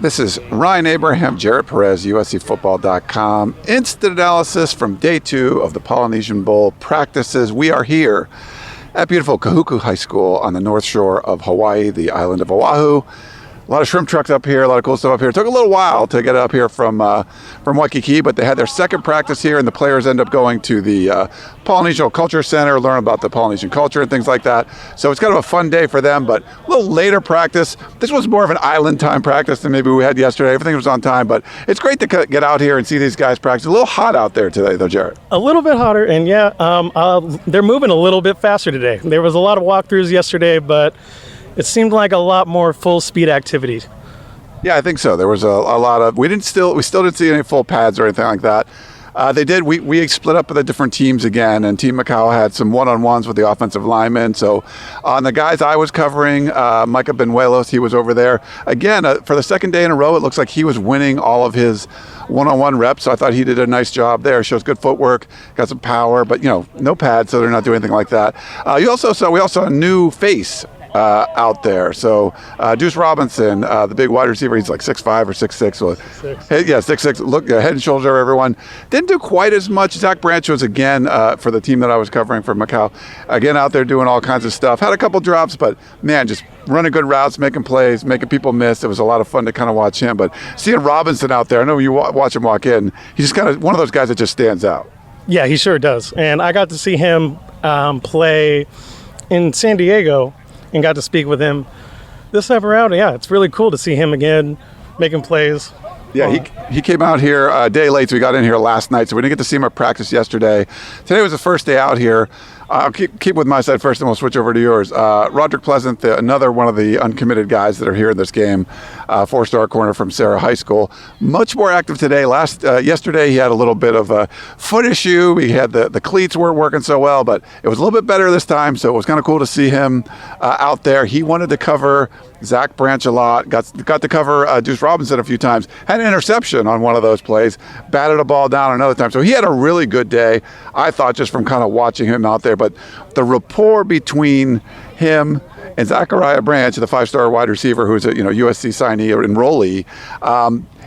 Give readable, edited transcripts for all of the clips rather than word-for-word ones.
This is Ryan Abraham, Jarett, Perez, USCFootball.com. Instant analysis from day 2 of the Polynesian Bowl practices. We are here at beautiful Kahuku High School on the north shore of Hawaii, the island of Oahu. A lot of shrimp trucks up here, a lot of cool stuff up here. It took a little while to get up here from Waikiki, but they had their second practice here, and the players end up going to the Polynesian Culture Center, learn about the Polynesian culture and things like that. So it's kind of a fun day for them, but a little later practice. This was more of an island time practice than maybe we had yesterday. Everything was on time, but it's great to get out here and see these guys practice. A little hot out there today, though, Jarett. A little bit hotter, and they're moving a little bit faster today. There was a lot of walkthroughs yesterday, but it seemed like a lot more full speed activity. Yeah, I think so. There was a lot of, we still didn't see any full pads or anything like that. We split up the different teams again, and Team Macau had some one-on-ones with the offensive linemen. So on the guys I was covering, Micah Benuelos, he was over there. Again, for the second day in a row, it looks like he was winning all of his one-on-one reps. So I thought he did a nice job there. Shows good footwork, got some power, but no pads, so they're not doing anything like that. We also saw a new face out there. So Duce Robinson, the big wide receiver, he's like 6'5" or 6'6". So 6'6". Look, head and shoulders over everyone. Didn't do quite as much. Zach Branch was again for the team that I was covering for Macau. Again, out there doing all kinds of stuff. Had a couple drops, but man, just running good routes, making plays, making people miss. It was a lot of fun to kind of watch him. But seeing Robinson out there, I know you watch him walk in. He's just kind of one of those guys that just stands out. Yeah, he sure does. And I got to see him play in San Diego and got to speak with him this time around. Yeah, it's really cool to see him again making plays. Yeah, he came out here a day late, so we got in here last night, so we didn't get to see him at practice yesterday. Today was the first day out here. I'll keep with my side first, and we'll switch over to yours. Roderick Pleasant, another one of the uncommitted guys that are here in this game, 4-star corner from Sarah High School. Much more active today. Yesterday he had a little bit of a foot issue. He had the cleats weren't working so well, but it was a little bit better this time, so it was kind of cool to see him out there. He wanted to cover Zach Branch a lot, got to cover Duce Robinson a few times, had an interception on one of those plays, batted a ball down another time. So he had a really good day, I thought, just from kind of watching him out there. But the rapport between him and Zachariah Branch, the 5-star wide receiver who's a USC signee or enrollee,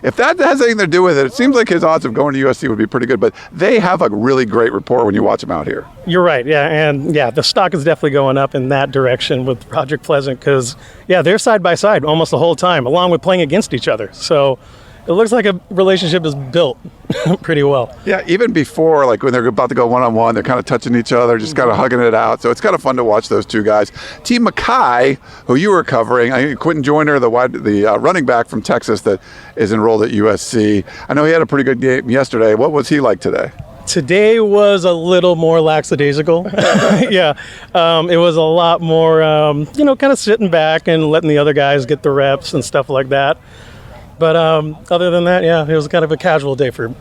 if that has anything to do with it, it seems like his odds of going to USC would be pretty good. But they have a really great rapport when you watch them out here. You're right, yeah. And yeah, the stock is definitely going up in that direction with Roderick Pleasant because, yeah, they're side by side almost the whole time, along with playing against each other. So it looks like a relationship is built pretty well. Yeah, even before, like when they're about to go one-on-one, they're kind of touching each other, just kind of hugging it out. So it's kind of fun to watch those two guys. Team Mackay, who you were covering, Quentin Joyner, the running back from Texas that is enrolled at USC. I know he had a pretty good game yesterday. What was he like today? Today was a little more lackadaisical. Yeah, it was a lot more, kind of sitting back and letting the other guys get the reps and stuff like that. But other than that, yeah, it was kind of a casual day for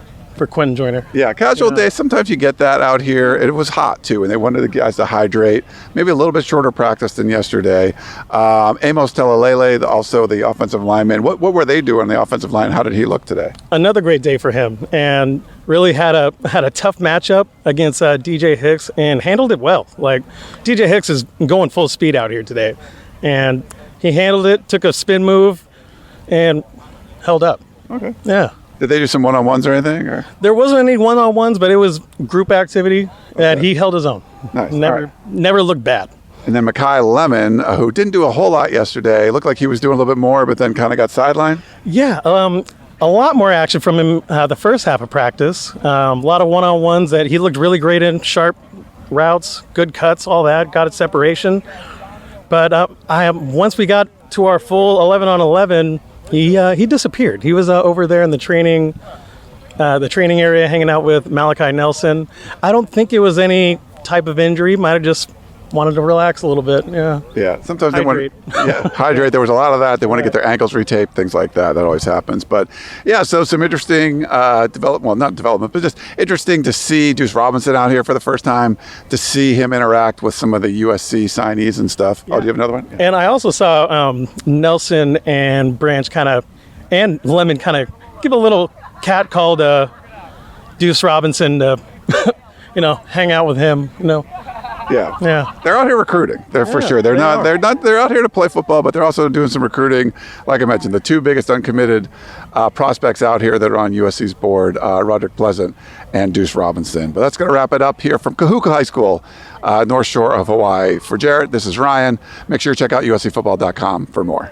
Quentin Joyner. Yeah, casual day. Sometimes you get that out here. It was hot, too, and they wanted the guys to hydrate. Maybe a little bit shorter practice than yesterday. Amos Telalele, also the offensive lineman. What were they doing on the offensive line? How did he look today? Another great day for him, and really had a tough matchup against DJ Hicks and handled it well. Like, DJ Hicks is going full speed out here today, and he handled it, took a spin move, and held up. Okay. Yeah. Did they do some one-on-ones or anything? Or? There wasn't any one-on-ones, but it was group activity, and he held his own. Nice. Never looked bad. And then Makai Lemon, who didn't do a whole lot yesterday, looked like he was doing a little bit more, but then kind of got sidelined. Yeah, a lot more action from him the first half of practice. A lot of one-on-ones that he looked really great in, sharp routes, good cuts, all that, got it separation. But once we got to our full 11-on-11, he disappeared. He was over there in the training area hanging out with Malachi Nelson. I don't think it was any type of injury. Might have just wanted to relax a little bit. Yeah. Sometimes they want to hydrate. There was a lot of that. They want to get their ankles retaped, things like that. That always happens. But yeah, so some interesting not development, but just interesting to see Duce Robinson out here for the first time, to see him interact with some of the USC signees and stuff. Yeah. Oh, do you have another one? Yeah. And I also saw Nelson and Branch and Lemon kind of give a little cat call to Duce Robinson to, hang out with him, Yeah. Yeah. They're out here recruiting. They're for sure. They're out here to play football, but they're also doing some recruiting. Like I mentioned, the two biggest uncommitted prospects out here that are on USC's board, Roderick Pleasant and Duce Robinson. But that's going to wrap it up here from Kahuku High School, North Shore of Hawaii. For Jarett, this is Ryan. Make sure you check out uscfootball.com for more.